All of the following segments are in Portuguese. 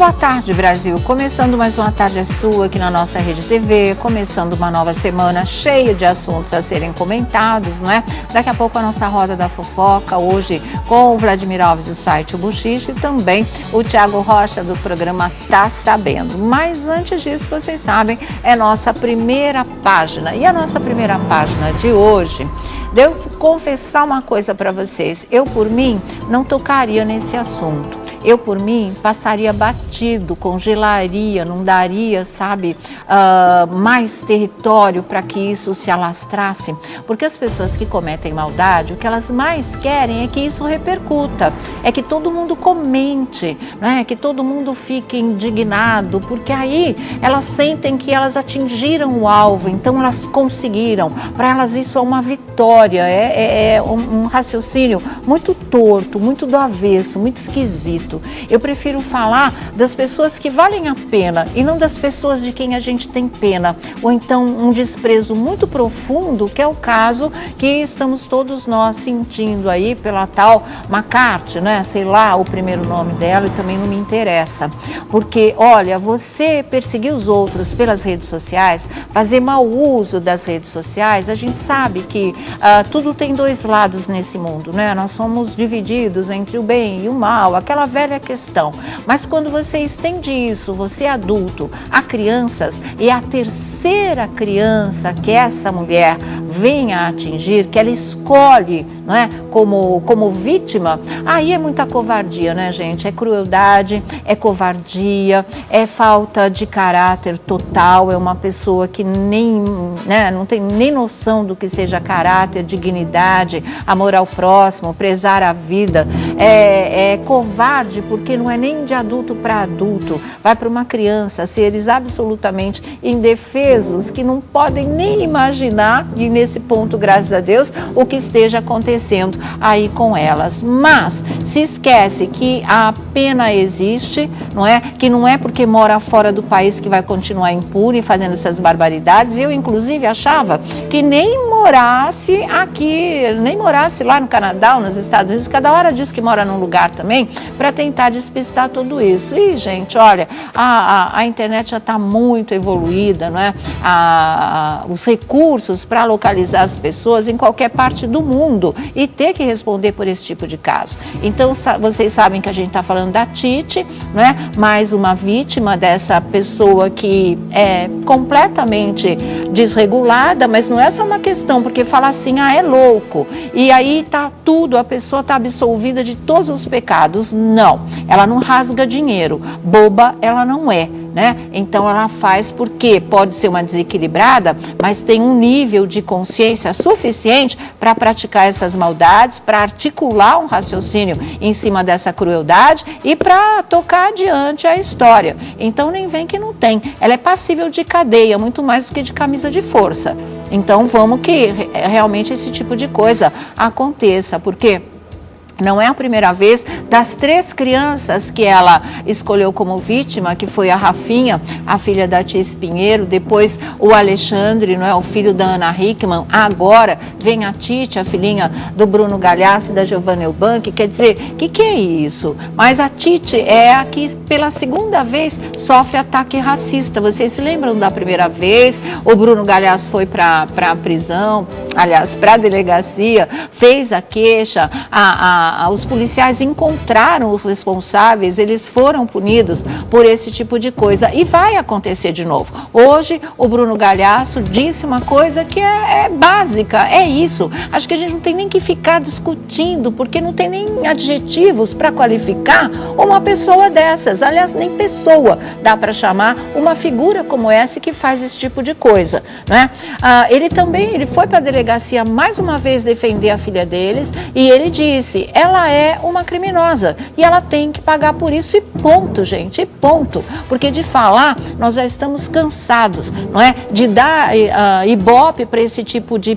boa tarde, Brasil. Começando mais uma tarde sua aqui na nossa Rede TV, começando uma nova semana cheia de assuntos a serem comentados, não é? Daqui a pouco a nossa roda da fofoca, hoje com o Vladimir Alves do site O Buchicho e também o Thiago Rocha do programa Tá Sabendo. Mas antes disso, vocês sabem, é nossa primeira página. E a nossa primeira página de hoje, devo confessar uma coisa para vocês, eu por mim não tocaria nesse assunto. Eu, por mim, passaria batido, congelaria, não daria, sabe, mais território para que isso se alastrasse. Porque as pessoas que cometem maldade, o que elas mais querem é que isso repercuta, é que todo mundo comente, né? Que todo mundo fique indignado, porque aí elas sentem que elas atingiram o alvo, então elas conseguiram. Para elas isso é uma vitória, é um raciocínio muito torto, muito do avesso, muito esquisito. Eu prefiro falar das pessoas que valem a pena e não das pessoas de quem a gente tem pena, ou então um desprezo muito profundo, que é o caso que estamos todos nós sentindo aí pela tal McCarthy, né? Sei lá o primeiro nome dela e também não me interessa, porque olha, você perseguir os outros pelas redes sociais, fazer mau uso das redes sociais, a gente sabe que tudo tem dois lados nesse mundo, né? Nós somos divididos entre o bem e o mal, aquela velha questão. Mas quando você estende isso, você é adulto, a crianças, e a terceira criança que essa mulher venha a atingir, que ela escolhe, não é, como vítima, aí é muita covardia, né, gente? É crueldade, é covardia, é falta de caráter total, é uma pessoa que nem, né, não tem nem noção do que seja caráter, dignidade, amor ao próximo, prezar a vida, é covarde porque não é nem de adulto para adulto, vai para uma criança, seres absolutamente indefesos que não podem nem imaginar, e nesse ponto, graças a Deus, o que esteja acontecendo aí com elas. Mas se esquece que a pena existe, não é? Que não é porque mora fora do país que vai continuar impune fazendo essas barbaridades. Eu, inclusive, achava que nem morasse aqui, nem morasse lá no Canadá ou nos Estados Unidos, cada hora diz que mora num lugar também, para tentar despistar tudo isso. E, gente, olha, a internet já está muito evoluída, não é? Os recursos para localizar as pessoas em qualquer parte do mundo e ter que responder por esse tipo de caso. Então, vocês sabem que a gente está falando da Titi, não é? Mais uma vítima dessa pessoa que é completamente desregulada, mas não é só uma questão, porque fala assim, é louco, e aí tá tudo, a pessoa está absolvida de todos os pecados. Não, ela não rasga dinheiro, boba ela não é, né? Então ela faz porque pode ser uma desequilibrada, mas tem um nível de consciência suficiente para praticar essas maldades, para articular um raciocínio em cima dessa crueldade e para tocar adiante a história. Então nem vem que não tem, ela é passível de cadeia, muito mais do que de camisa de força. Então vamos que realmente esse tipo de coisa aconteça, porque não é a primeira vez. Das 3 crianças que ela escolheu como vítima, que foi a Rafinha, a filha da Tia Espinheiro, depois o Alexandre, não é, o filho da Ana Hickman, agora vem a Titi, a filhinha do Bruno Galhaço e da Giovanna Eubank. Quer dizer, o que é isso? Mas a Titi é a que pela segunda vez sofre ataque racista. Vocês se lembram da primeira vez? O Bruno Galhaço foi para a prisão, aliás, para a delegacia, fez a queixa, os policiais encontraram os responsáveis, eles foram punidos por esse tipo de coisa e vai acontecer de novo. Hoje o Bruno Galhaço disse uma coisa que é básica, é isso. Acho que a gente não tem nem que ficar discutindo, porque não tem nem adjetivos para qualificar uma pessoa dessas. Aliás, nem pessoa dá para chamar uma figura como essa que faz esse tipo de coisa, né? Ele foi para a delegacia mais uma vez defender a filha deles e ele disse, ela é uma criminosa e ela tem que pagar por isso e ponto, gente, e ponto. Porque de falar, nós já estamos cansados, não é? De dar ibope para esse tipo de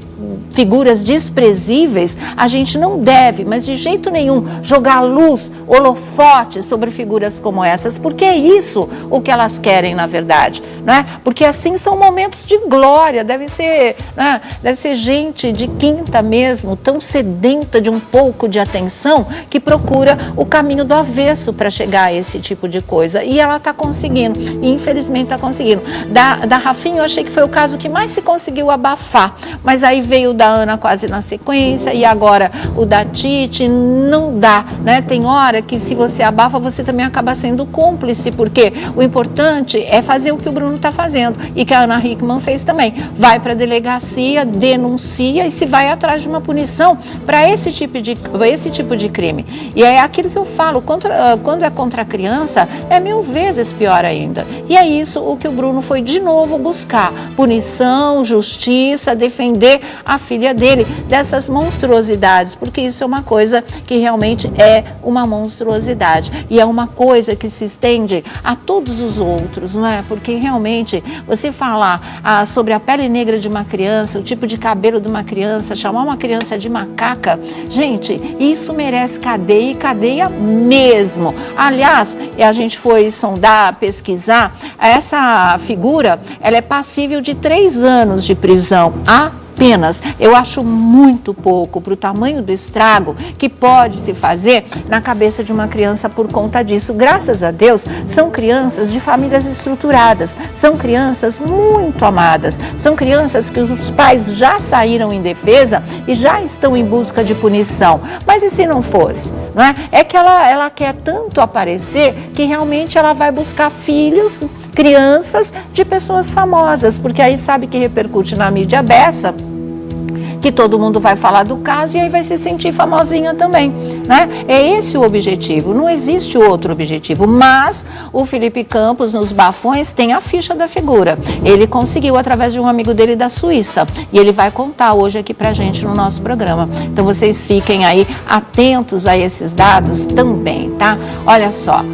figuras desprezíveis. A gente não deve, mas de jeito nenhum, jogar luz, holofote sobre figuras como essas, porque é isso o que elas querem, na verdade. né? Porque assim são momentos de glória, deve ser, né? Deve ser gente de quinta mesmo, tão sedenta de um pouco de atenção, que procura o caminho do avesso para chegar a esse tipo de coisa. E ela está conseguindo, e infelizmente está conseguindo. Da Rafinha eu achei que foi o caso que mais se conseguiu abafar, mas aí veio o da Ana quase na sequência, e agora o da Titi, não dá, né? Tem hora que se você abafa, você também acaba sendo cúmplice, porque o importante é fazer o que o Bruno está fazendo, e que a Ana Hickman fez também. Vai para a delegacia, denuncia e se vai atrás de uma punição para esse tipo de crime. E é aquilo que eu falo, quando é contra a criança, é 1000 vezes pior ainda. E é isso o que o Bruno foi de novo buscar: punição, justiça, defender a filha dele dessas monstruosidades, porque isso é uma coisa que realmente é uma monstruosidade, e é uma coisa que se estende a todos os outros, não é? Porque realmente você falar sobre a pele negra de uma criança, o tipo de cabelo de uma criança, chamar uma criança de macaca, gente, isso merece cadeia, e cadeia mesmo. Aliás, a gente foi sondar, pesquisar, essa figura, ela é passível de 3 anos de prisão apenas. Eu acho muito pouco para o tamanho do estrago que pode se fazer na cabeça de uma criança por conta disso. Graças a Deus, são crianças de famílias estruturadas, são crianças muito amadas, são crianças que os pais já saíram em defesa e já estão em busca de punição. Mas e se não fosse? Não é? É que ela quer tanto aparecer que realmente ela vai buscar filhos, crianças de pessoas famosas, porque aí sabe que repercute na mídia beça, que todo mundo vai falar do caso e aí vai se sentir famosinha também, né? É esse o objetivo, não existe outro objetivo. Mas o Felipe Campos, nos bafões, tem a ficha da figura. Ele conseguiu através de um amigo dele da Suíça, e ele vai contar hoje aqui pra gente no nosso programa. Então vocês fiquem aí atentos a esses dados também, tá? Olha só.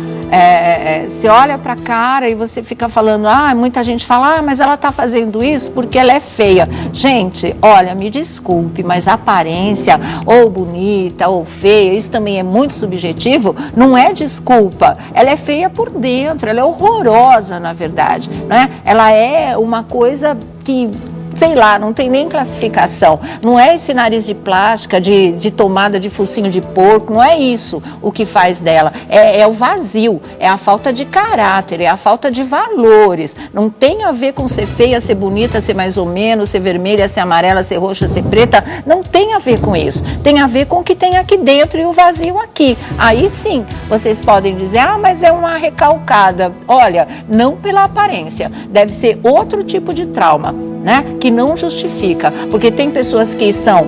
Você olha para a cara e você fica falando, muita gente fala, mas ela está fazendo isso porque ela é feia. Gente, olha, me desculpe, mas a aparência, ou bonita, ou feia, isso também é muito subjetivo, não é desculpa. Ela é feia por dentro, ela é horrorosa, na verdade, né? Ela é uma coisa que, sei lá, não tem nem classificação. Não é esse nariz de plástica, de tomada de focinho de porco, não é isso o que faz dela. É o vazio, é a falta de caráter, é a falta de valores. Não tem a ver com ser feia, ser bonita, ser mais ou menos, ser vermelha, ser amarela, ser roxa, ser preta. Não tem a ver com isso. Tem a ver com o que tem aqui dentro e o vazio aqui. Aí sim, vocês podem dizer, mas é uma recalcada. Olha, não pela aparência. Deve ser outro tipo de trauma, né? Que não justifica, porque tem pessoas que são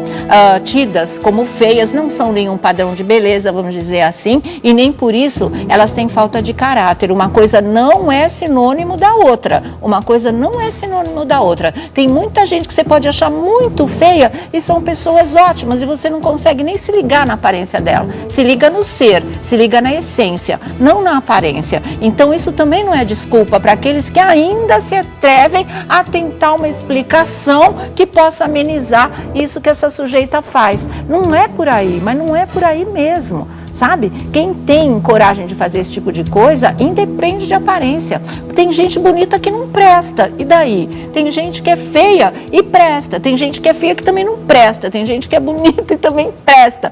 tidas como feias, não são nenhum padrão de beleza, vamos dizer assim, e nem por isso elas têm falta de caráter. Uma coisa não é sinônimo da outra, uma coisa não é sinônimo da outra. Tem muita gente que você pode achar muito feia e são pessoas ótimas, e você não consegue nem se ligar na aparência dela. Se liga no ser, se liga na essência, não na aparência. Então isso também não é desculpa para aqueles que ainda se atrevem a tentar uma explicação que possa amenizar isso que essa sujeita faz. Não é por aí, mas não é por aí mesmo. Sabe? Quem tem coragem de fazer esse tipo de coisa, independe de aparência. Tem gente bonita que não presta, e daí? Tem gente que é feia e presta, tem gente que é feia que também não presta, tem gente que é bonita e também presta.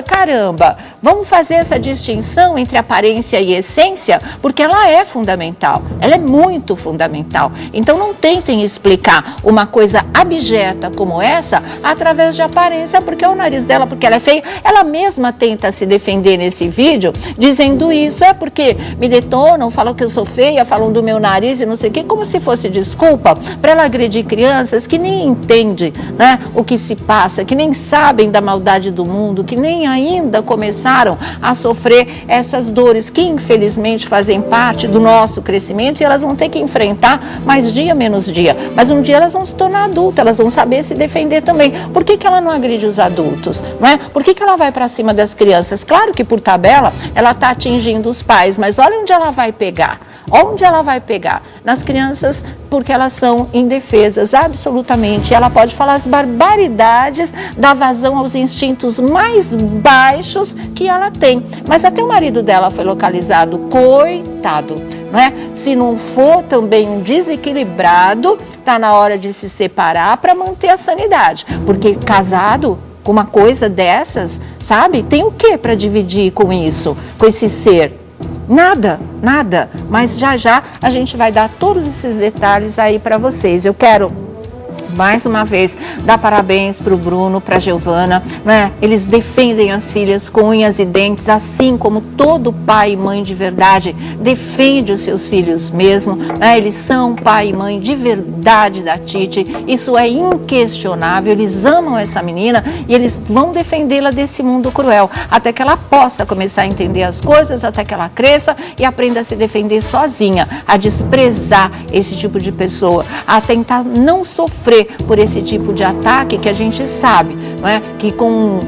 Caramba, vamos fazer essa distinção entre aparência e essência, porque ela é fundamental, ela é muito fundamental. Então não tentem explicar uma coisa abjeta como essa através de aparência, porque é o nariz dela, porque ela é feia. Ela mesma tenta se defender nesse vídeo, dizendo isso, porque me detonam, falam que eu sou feia, falam do meu nariz e não sei o que, como se fosse desculpa para ela agredir crianças que nem entendem, né, o que se passa, que nem sabem da maldade do mundo, que nem ainda começaram a sofrer essas dores que infelizmente fazem parte do nosso crescimento, e elas vão ter que enfrentar mais dia menos dia. Mas um dia elas vão se tornar adultas, elas vão saber se defender também. Por que ela não agride os adultos? Não é? Por que ela vai para cima das crianças? Claro que por tabela ela está atingindo os pais, mas olha onde ela vai pegar. Onde ela vai pegar? Nas crianças, porque elas são indefesas, absolutamente. Ela pode falar as barbaridades, dar vazão aos instintos mais baixos que ela tem. Mas até o marido dela foi localizado, coitado. né? Se não for também um desequilibrado, tá na hora de se separar para manter a sanidade. Porque casado com uma coisa dessas, sabe? Tem o que para dividir com isso, com esse ser? Nada, nada. Mas já a gente vai dar todos esses detalhes aí para vocês. Eu quero mais uma vez dar parabéns para o Bruno, para a Giovana, né? Eles defendem as filhas com unhas e dentes, assim como todo pai e mãe de verdade defende os seus filhos mesmo, né? Eles são pai e mãe de verdade da Titi, isso é inquestionável. Eles amam essa menina e eles vão defendê-la desse mundo cruel, até que ela possa começar a entender as coisas, até que ela cresça e aprenda a se defender sozinha, a desprezar esse tipo de pessoa, a tentar não sofrer por esse tipo de ataque que a gente sabe, não é? Que com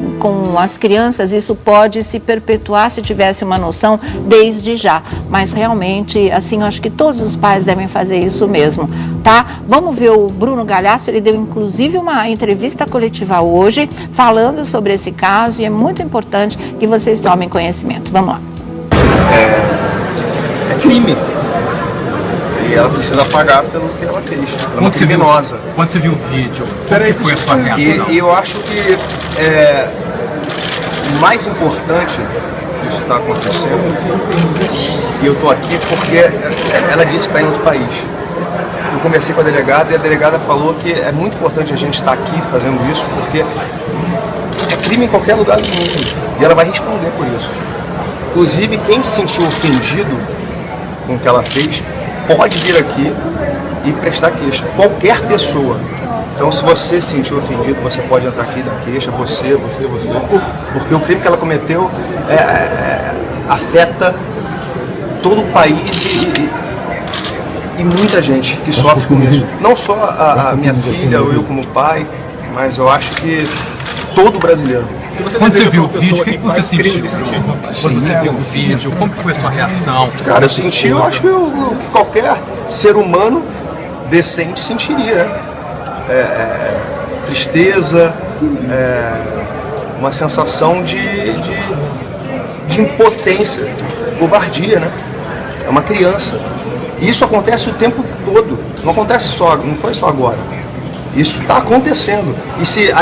as crianças isso pode se perpetuar se tivesse uma noção desde já. Mas realmente, assim, eu acho que todos os pais devem fazer isso mesmo, tá? Vamos ver o Bruno Galhaço, ele deu inclusive uma entrevista coletiva hoje falando sobre esse caso e é muito importante que vocês tomem conhecimento. Vamos lá. É crime. E ela precisa pagar pelo que ela fez. Ela é uma criminosa. Quando você viu o vídeo, qual que foi a sua reação? E eu acho que o mais importante que isso está acontecendo, e eu estou aqui porque ela disse que está em outro país. Eu conversei com a delegada e a delegada falou que é muito importante a gente estar aqui fazendo isso porque é crime em qualquer lugar do mundo. E ela vai responder por isso. Inclusive, quem se sentiu ofendido com o que ela fez, pode vir aqui e prestar queixa. Qualquer pessoa. Então, se você se sentiu ofendido, você pode entrar aqui e dar queixa. Você. Porque o crime que ela cometeu afeta todo o país e muita gente que sofre com isso. Não só a minha filha ou eu como pai, mas eu acho que todo brasileiro. Quando você viu o vídeo, o que você sentiu? Quando você viu o vídeo, como que foi a sua reação? Cara, eu senti, eu acho que qualquer ser humano decente sentiria, né? Tristeza, uma sensação de impotência, covardia, né? É uma criança. E isso acontece o tempo todo, não acontece só, não foi só agora. Isso está acontecendo. E se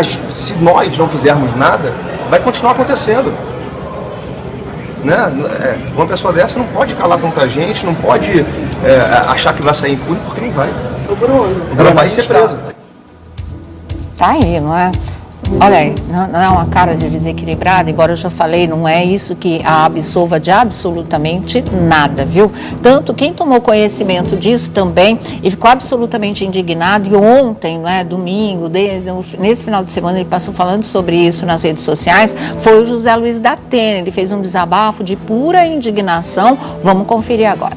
nós não fizermos nada, vai continuar acontecendo. Né? Uma pessoa dessa não pode calar contra a gente, não pode achar que vai sair impune, porque não vai. Ela vai ser presa. Tá aí, não é? Olha aí, não é uma cara de desequilibrada, embora eu já falei, não é isso que a absolva de absolutamente nada, viu? Tanto quem tomou conhecimento disso também e ficou absolutamente indignado, e ontem, não é, domingo, nesse final de semana ele passou falando sobre isso nas redes sociais, foi o José Luiz da Atena. Ele fez um desabafo de pura indignação. Vamos conferir agora.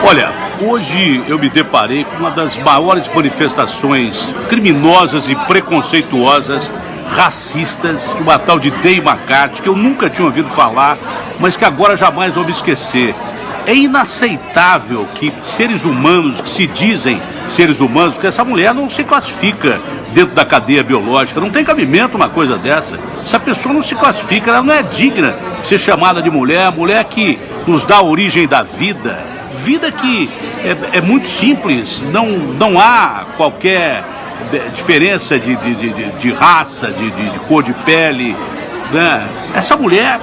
Olha, hoje eu me deparei com uma das maiores manifestações criminosas e preconceituosas, racistas, de uma tal de Dei McCarthy, que eu nunca tinha ouvido falar, mas que agora jamais vou me esquecer. É inaceitável que seres humanos, que se dizem seres humanos, que essa mulher não se classifica dentro da cadeia biológica, não tem cabimento uma coisa dessa. Essa pessoa não se classifica, ela não é digna de ser chamada de mulher, a mulher que nos dá a origem da vida. Vida que é muito simples, não há qualquer diferença de raça, de cor de pele, né? Essa mulher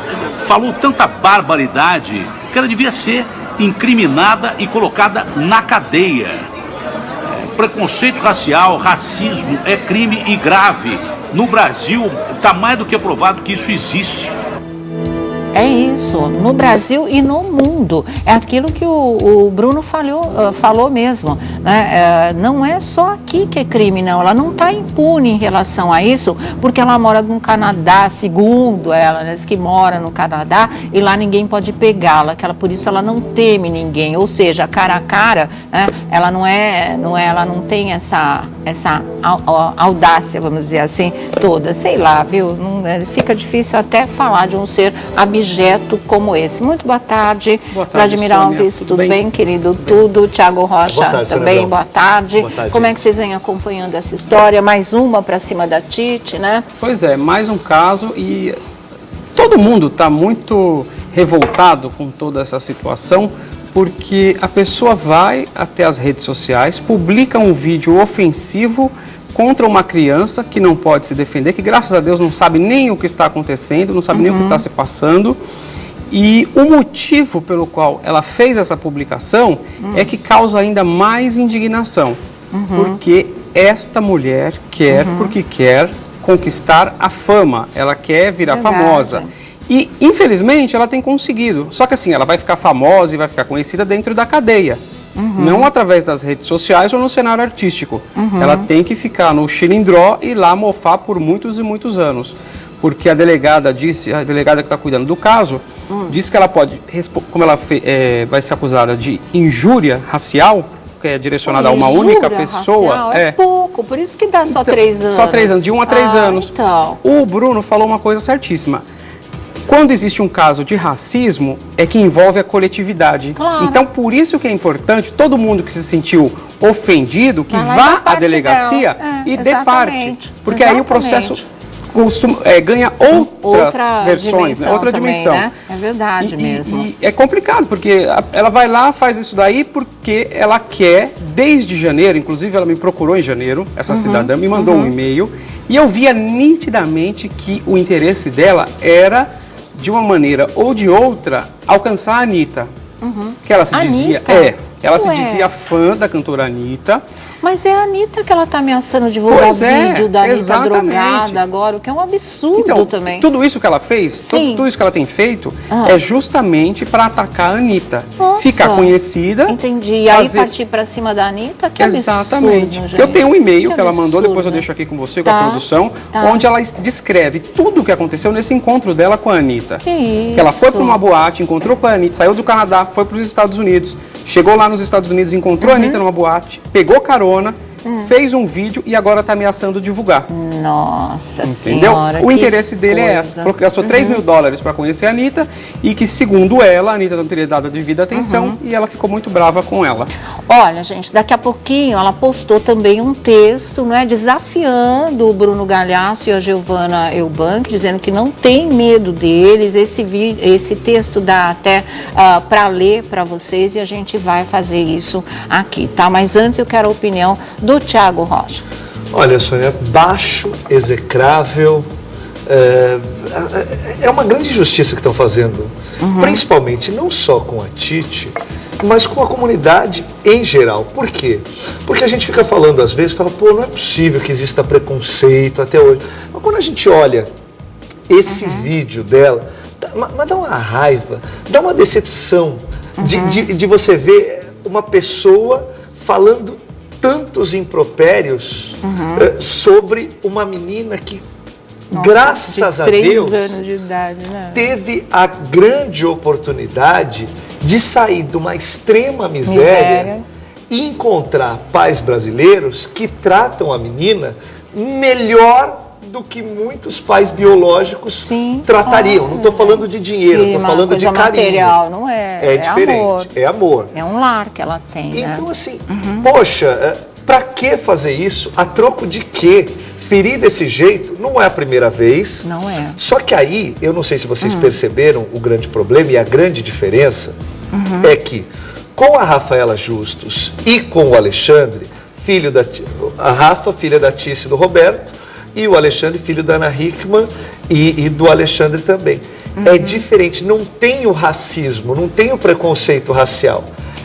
falou tanta barbaridade que ela devia ser incriminada e colocada na cadeia. Preconceito racial, racismo é crime e grave. No Brasil está mais do que provado que isso existe. É isso, no Brasil e no mundo. É aquilo que o Bruno falou mesmo, né? Não é só aqui que é crime, não. Ela não está impune em relação a isso, porque ela mora no Canadá, segundo ela, né? Diz que mora no Canadá e lá ninguém pode pegá-la, por isso ela não teme ninguém. Ou seja, cara a cara, né? Ela ela não tem essa audácia, vamos dizer assim, toda. Sei lá, viu? Fica difícil até falar de um ser abjeto como esse. Muito boa tarde, Vladimir Alves, tudo bem, querido? Tudo. Tiago Rocha também, boa tarde. Como é que vocês vêm acompanhando essa história? Mais uma para cima da Titi, né? Pois é, mais um caso e todo mundo está muito revoltado com toda essa situação. porque a pessoa vai até as redes sociais, publica um vídeo ofensivo contra uma criança que não pode se defender, que graças a Deus não sabe nem o que está acontecendo, não sabe nem o que está se passando. E o motivo pelo qual ela fez essa publicação é que causa ainda mais indignação. Porque esta mulher quer, porque quer conquistar a fama, ela quer virar famosa. E, infelizmente, ela tem conseguido. Só que assim, ela vai ficar famosa e vai ficar conhecida dentro da cadeia. Não através das redes sociais ou no cenário artístico. Ela tem que ficar no xilindró e lá mofar por muitos e muitos anos. Porque a delegada disse, a delegada que está cuidando do caso, disse que ela pode, como ela vai ser acusada de injúria racial, que é direcionada a uma única pessoa. Racial, é pouco, por isso que dá só 3 anos. Só 3 anos, de 1 a 3 anos. Então. O Bruno falou uma coisa certíssima. Quando existe um caso de racismo, é que envolve a coletividade. Claro. Então, por isso que é importante, todo mundo que se sentiu ofendido, que vá à delegacia e dê parte. Porque aí o processo ganha outras versões, dimensão, outra dimensão. Também, né? É verdade mesmo. E é complicado, porque ela vai lá, faz isso daí, porque ela quer, desde janeiro, inclusive ela me procurou em janeiro, essa cidadã me mandou um e-mail, e eu via nitidamente que o interesse dela era, de uma maneira ou de outra, alcançar a Anitta. Que ela se dizia, ela se dizia fã da cantora Anitta. Mas é a Anitta que ela está ameaçando divulgar o vídeo da Anitta drogada agora, o que é um absurdo também. Tudo isso que ela fez, tudo isso que ela tem feito, é justamente para atacar a Anitta. Ficar conhecida. Entendi. E aí partir para cima da Anitta, que exatamente. absurdo, gente. Eu tenho um e-mail que ela mandou, depois eu deixo aqui com você, com a produção, onde ela descreve tudo o que aconteceu nesse encontro dela com a Anitta. Que isso? Que ela foi para uma boate, encontrou com a Anitta, saiu do Canadá, foi para os Estados Unidos. Chegou lá nos Estados Unidos, encontrou a Anitta numa boate, pegou carona, fez um vídeo e agora está ameaçando divulgar. Nossa Entendeu? Senhora, O interesse dele é esse. Falou que gastou $3 mil para conhecer a Anitta e que, segundo ela, a Anitta não teria dado a devida atenção e ela ficou muito brava com ela. Olha, gente, daqui a pouquinho ela postou também um texto, não é, desafiando o Bruno Galhaço e a Giovana Eubank, dizendo que não tem medo deles. Esse texto dá até para ler para vocês e a gente vai fazer isso aqui, tá? Mas antes eu quero a opinião do Thiago Rocha. Olha, Sônia, baixo, execrável, é uma grande injustiça que estão fazendo, principalmente não só com a Titi, mas com a comunidade em geral. Por quê? Porque a gente fica falando às vezes, pô, não é possível que exista preconceito até hoje. Mas quando a gente olha esse vídeo dela, mas dá uma raiva, dá uma decepção de você ver uma pessoa falando tantos impropérios sobre uma menina que, graças a Deus, 3 anos de idade, né? teve a grande oportunidade de sair de uma extrema miséria e encontrar pais brasileiros que tratam a menina melhor do que muitos pais biológicos tratariam. Não estou falando de dinheiro, estou falando de carinho. Material, não é? É diferente, amor. é amor. É um lar que ela tem, né? Então, assim, poxa, para que fazer isso? A troco de quê? Ferir desse jeito não é a primeira vez. Não é. Só que aí, eu não sei se vocês perceberam o grande problema e a grande diferença é que com a Rafaela Justus e com o Alexandre, a Rafa, filha da Tice e do Roberto, e o Alexandre, filho da Ana Hickman e do Alexandre também. É diferente, não tem o racismo, não tem o preconceito racial.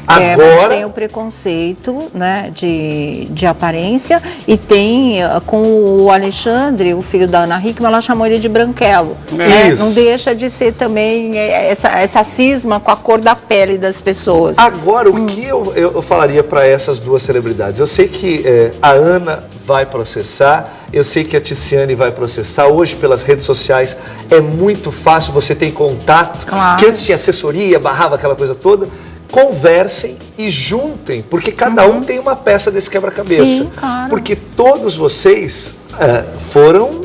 Agora tem o preconceito, né, de aparência, e tem com o Alexandre, o filho da Ana Hickman, ela chamou ele de branquelo. Né? Não deixa de ser também essa cisma com a cor da pele das pessoas. Agora, o que eu falaria para essas duas celebridades? Eu sei que a Ana vai processar, eu sei que a Ticiane vai processar. Hoje, pelas redes sociais, é muito fácil, você tem contato. Claro. Que antes tinha assessoria, barrava aquela coisa toda. Conversem e juntem, porque cada um tem uma peça desse quebra-cabeça. Sim, claro. Porque todos vocês foram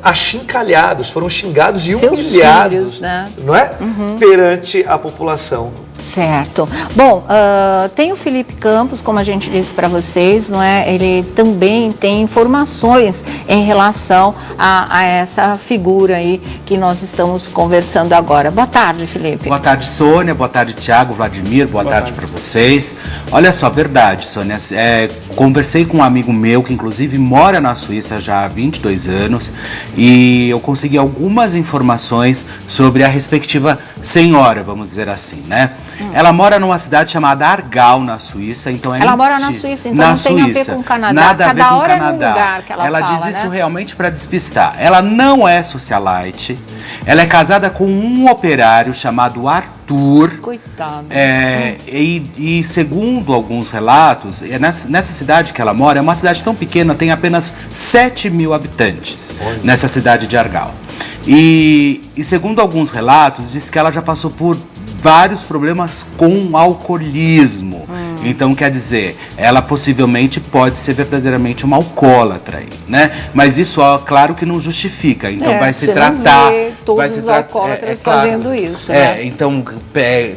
achincalhados, foram xingados e humilhados, filhos, né? não é? Perante a população. Certo. Bom, tem o Felipe Campos, como a gente disse para vocês, não é? Ele também tem informações em relação a essa figura aí que nós estamos conversando agora. Boa tarde, Felipe. Boa tarde, Sônia. Boa tarde, Tiago, Vladimir. Boa tarde para vocês. Olha só, verdade, Sônia. Conversei com um amigo meu que inclusive mora na Suíça já há 22 anos e eu consegui algumas informações sobre a respectiva senhora, vamos dizer assim, né? Ela mora numa cidade chamada Aargau, na Suíça, então ela mora na Suíça, então não tem a ver com o Canadá. Nada a ver com o hora Canadá. É num lugar que ela diz fala, isso né? realmente para despistar. Ela não é socialite. Ela é casada com um operário chamado Arthur. Coitado. E segundo alguns relatos, nessa cidade que ela mora, é uma cidade tão pequena, tem apenas 7 mil habitantes nessa cidade de Aargau. E segundo alguns relatos, diz que ela já passou por vários problemas com alcoolismo. Então, quer dizer, ela possivelmente pode ser verdadeiramente uma alcoólatra, né? Mas isso, claro que não justifica. Então, vai se tratar... Todos os alcoólatras fazendo isso, né? Então,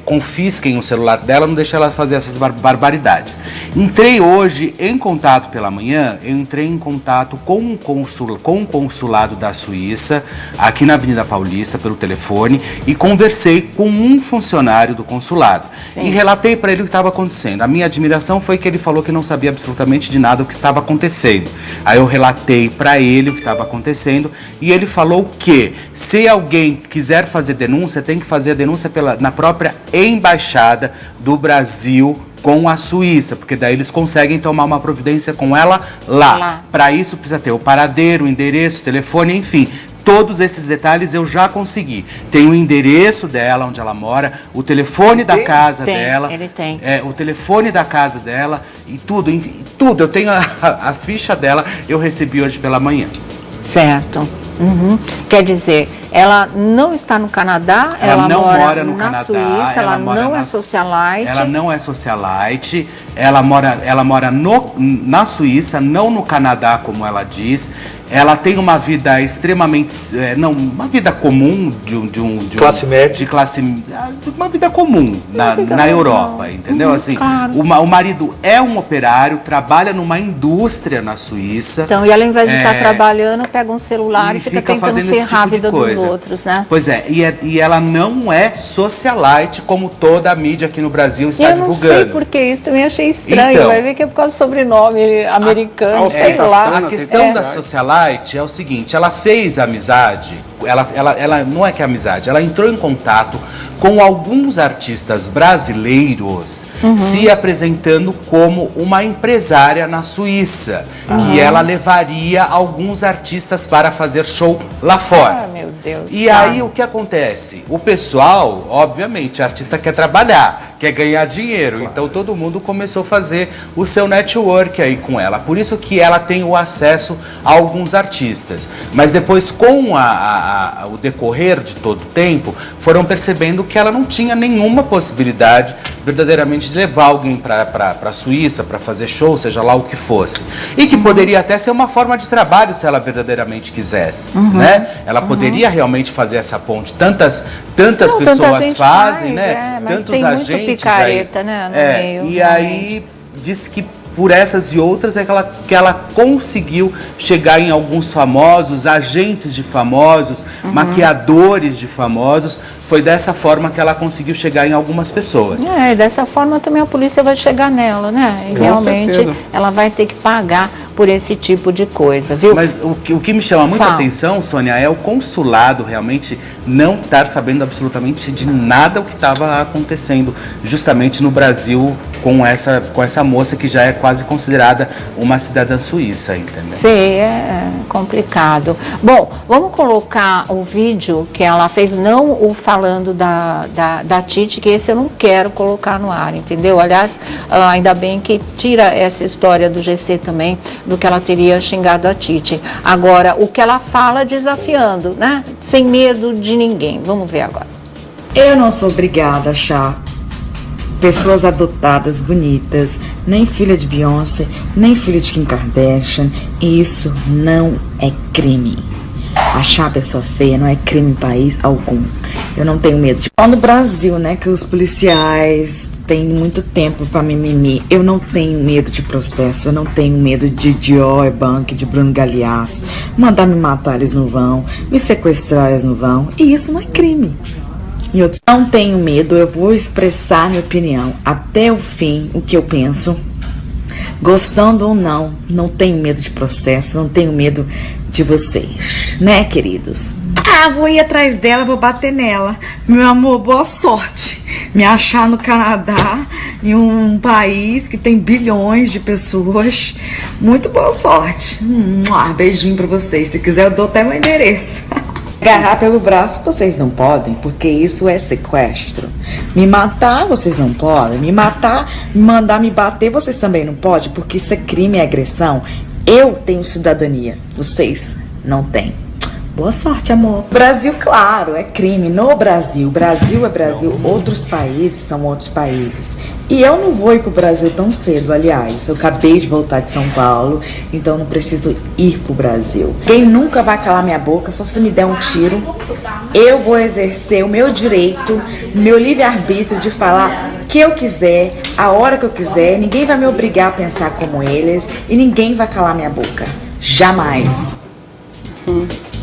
confisquem o celular dela, não deixem ela fazer essas barbaridades. Entrei hoje em contato pela manhã, eu entrei em contato com o consulado da Suíça, aqui na Avenida Paulista, pelo telefone, e conversei com um funcionário do consulado. Sim. E relatei para ele o que estava acontecendo. A minha admiração foi que ele falou que não sabia absolutamente de nada o que estava acontecendo. Aí eu relatei para ele o que estava acontecendo e ele falou que se alguém quiser fazer denúncia, tem que fazer a denúncia na própria embaixada do Brasil com a Suíça, porque daí eles conseguem tomar uma providência com ela lá. Para isso precisa ter o paradeiro, o endereço, o telefone, enfim. Todos esses detalhes eu já consegui. Tem o endereço dela, onde ela mora, o telefone da casa dela. Ele tem. O telefone da casa dela e tudo, enfim, tudo. Eu tenho a ficha dela, eu recebi hoje pela manhã. Certo. Quer dizer, ela não está no Canadá, ela não mora no Canadá, Suíça, ela não é socialite. Ela não é socialite, ela mora na Suíça, não no Canadá, como ela diz. Ela tem uma vida extremamente, uma vida comum classe média, uma vida comum na Europa, entendeu? Assim, claro. O marido é um operário, trabalha numa indústria na Suíça. Então, e ela, ao invés de estar trabalhando, pega um celular e fica tentando ferrar a vida dos outros, né? Pois é, e ela não é socialite como toda a mídia aqui no Brasil está divulgando. Eu não sei porque isso também achei estranho. Então, vai ver que é por causa do sobrenome americano, sei lá. A questão da socialite é o seguinte, ela fez amizade, ela não é que é amizade, ela entrou em contato com alguns artistas brasileiros se apresentando como uma empresária na Suíça, que ela levaria alguns artistas para fazer show lá fora. Ah, meu Deus. E aí o que acontece? O pessoal, obviamente, o artista quer trabalhar, quer ganhar dinheiro, então todo mundo começou a fazer o seu network aí com ela. Por isso que ela tem o acesso a alguns artistas. Mas depois, com o decorrer de todo o tempo, foram percebendo que ela não tinha nenhuma possibilidade verdadeiramente de levar alguém para a Suíça para fazer show, seja lá o que fosse. E que poderia até ser uma forma de trabalho se ela verdadeiramente quisesse, né? Ela poderia realmente fazer essa ponte. Tantas pessoas fazem, né? Mas tantos tem agentes muito picareta, aí, né, no meio, e aí disse que por essas e outras é que ela conseguiu chegar em alguns famosos, agentes de famosos, maquiadores de famosos. Foi dessa forma que ela conseguiu chegar em algumas pessoas. E dessa forma também a polícia vai chegar nela, né? E realmente ela vai ter que pagar por esse tipo de coisa, viu? Mas o que me chama muita atenção, Sônia, é o consulado realmente não estar sabendo absolutamente de nada o que estava acontecendo justamente no Brasil com essa moça que já é quase considerada uma cidadã suíça, entendeu? Sim, é complicado. Bom, vamos colocar o vídeo que ela fez, não o falando da Tite, que esse eu não quero colocar no ar, entendeu? Aliás, ainda bem que tira essa história do GC também, do que ela teria xingado a Tite. Agora, o que ela fala desafiando, né? Sem medo de ninguém. Vamos ver agora. Eu não sou obrigada a achar pessoas adotadas, bonitas, nem filha de Beyoncé, nem filha de Kim Kardashian. E isso não é crime. Achar a pessoa feia não é crime em país algum. Eu não tenho medo. Só no Brasil, né, que os policiais têm muito tempo para mimimi. Eu não tenho medo de processo, eu não tenho medo de Dior Bank, de Bruno Galhaço. Mandar me matar, eles não vão. Me sequestrar, eles não vão. E isso não é crime. E eu não tenho medo, eu vou expressar minha opinião até o fim, o que eu penso. Gostando ou não, não tenho medo de processo, não tenho medo de vocês, né, queridos? Vou ir atrás dela, vou bater nela. Meu amor, boa sorte. Me achar no Canadá, em um país que tem bilhões de pessoas. Muito boa sorte. Beijinho pra vocês. Se quiser, eu dou até meu endereço. Agarrar pelo braço, vocês não podem, porque isso é sequestro. Me matar, vocês não podem. Me matar, me mandar me bater, vocês também não podem, porque isso é crime e agressão. Eu tenho cidadania, vocês não têm. Boa sorte, amor. Brasil, claro, é crime. No Brasil. Brasil é Brasil. Outros países são outros países. E eu não vou ir pro Brasil tão cedo, aliás. Eu acabei de voltar de São Paulo, então não preciso ir pro Brasil. Quem nunca vai calar minha boca, só se me der um tiro. Eu vou exercer o meu direito, meu livre-arbítrio de falar o que eu quiser, a hora que eu quiser. Ninguém vai me obrigar a pensar como eles e ninguém vai calar minha boca. Jamais.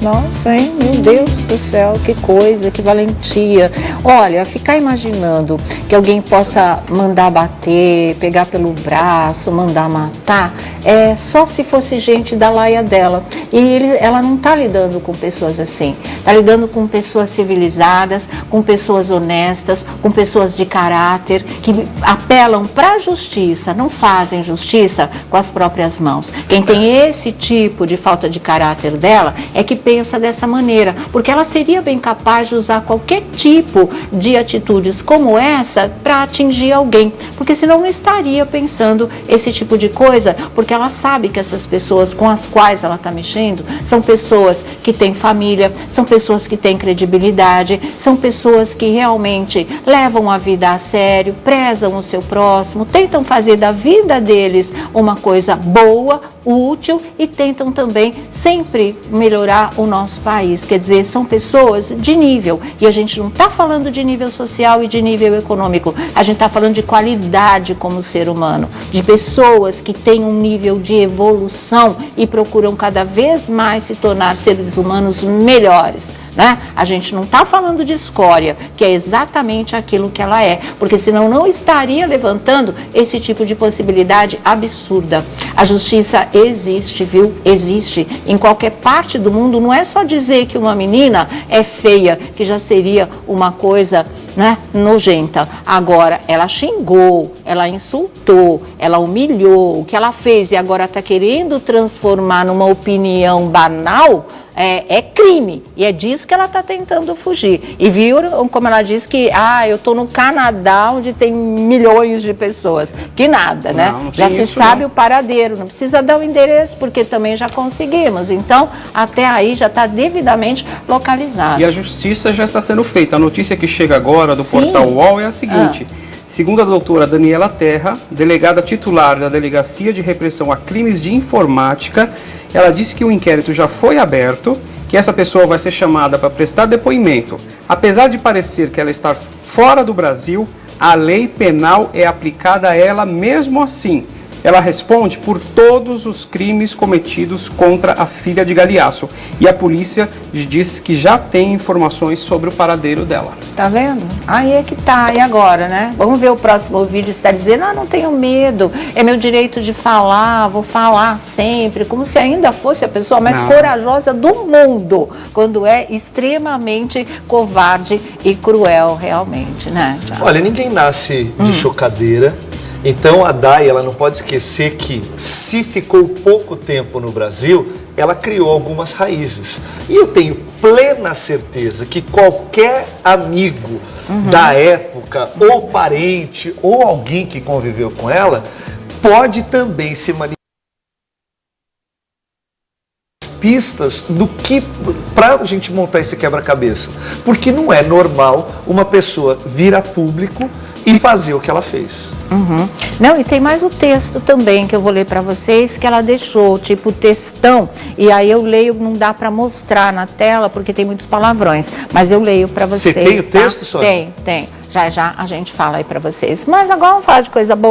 Nossa, hein? Meu Deus do céu, que coisa, que valentia. Olha, ficar imaginando que alguém possa mandar bater, pegar pelo braço, mandar matar, é só se fosse gente da laia dela. E ela não está lidando com pessoas assim. Está lidando com pessoas civilizadas, com pessoas honestas, com pessoas de caráter, que apelam para a justiça, não fazem justiça com as próprias mãos. Quem tem esse tipo de falta de caráter dela é que pensa dessa maneira, porque ela seria bem capaz de usar qualquer tipo de atitudes como essa para atingir alguém, porque senão não estaria pensando esse tipo de coisa, porque ela sabe que essas pessoas com as quais ela está mexendo são pessoas que têm família, são pessoas que têm credibilidade, são pessoas que realmente levam a vida a sério, prezam o seu próximo, tentam fazer da vida deles uma coisa boa, útil e tentam também sempre melhorar o nosso país. Quer dizer, são pessoas de nível, e a gente não está falando de nível social e de nível econômico, a gente está falando de qualidade como ser humano, de pessoas que têm um nível de evolução e procuram cada vez mais se tornar seres humanos melhores. Né? A gente não está falando de escória, que é exatamente aquilo que ela é, porque senão não estaria levantando esse tipo de possibilidade absurda. A justiça existe, viu? Existe em qualquer parte do mundo. Não é só dizer que uma menina é feia, que já seria uma coisa, né, nojenta. Agora, ela xingou, ela insultou, ela humilhou, o que ela fez e agora está querendo transformar numa opinião banal, é crime, e é disso que ela está tentando fugir. E viram como ela diz que, eu estou no Canadá, onde tem milhões de pessoas. Que nada, né? Não já se sabe o paradeiro, não precisa dar o endereço, porque também já conseguimos. Então, até aí já está devidamente localizado. E a justiça já está sendo feita. A notícia que chega agora do portal UOL é a seguinte. Segundo a doutora Daniela Terra, delegada titular da Delegacia de Repressão a Crimes de Informática, ela disse que o inquérito já foi aberto, que essa pessoa vai ser chamada para prestar depoimento. Apesar de parecer que ela está fora do Brasil, a lei penal é aplicada a ela mesmo assim. Ela responde por todos os crimes cometidos contra a filha de Galhaço. E a polícia diz que já tem informações sobre o paradeiro dela. Tá vendo? Aí é que tá. E agora, né? Vamos ver o próximo vídeo. Está dizendo, não tenho medo. É meu direito de falar, vou falar sempre. Como se ainda fosse a pessoa mais corajosa do mundo. Quando é extremamente covarde e cruel, realmente, né? Olha, ninguém nasce de chocadeira. Então a Day, ela não pode esquecer que se ficou pouco tempo no Brasil, ela criou algumas raízes. E eu tenho plena certeza que qualquer amigo da época, ou parente, ou alguém que conviveu com ela, pode também se manifestar pistas do que, para a gente montar esse quebra-cabeça. Porque não é normal uma pessoa vir a público e fazer o que ela fez. Não, e tem mais o texto também que eu vou ler para vocês, que ela deixou, tipo textão, e aí eu leio, não dá para mostrar na tela, porque tem muitos palavrões, mas eu leio para vocês. Você tem o texto, Sônia? Tem. Já a gente fala aí para vocês. Mas agora vamos falar de coisa boa.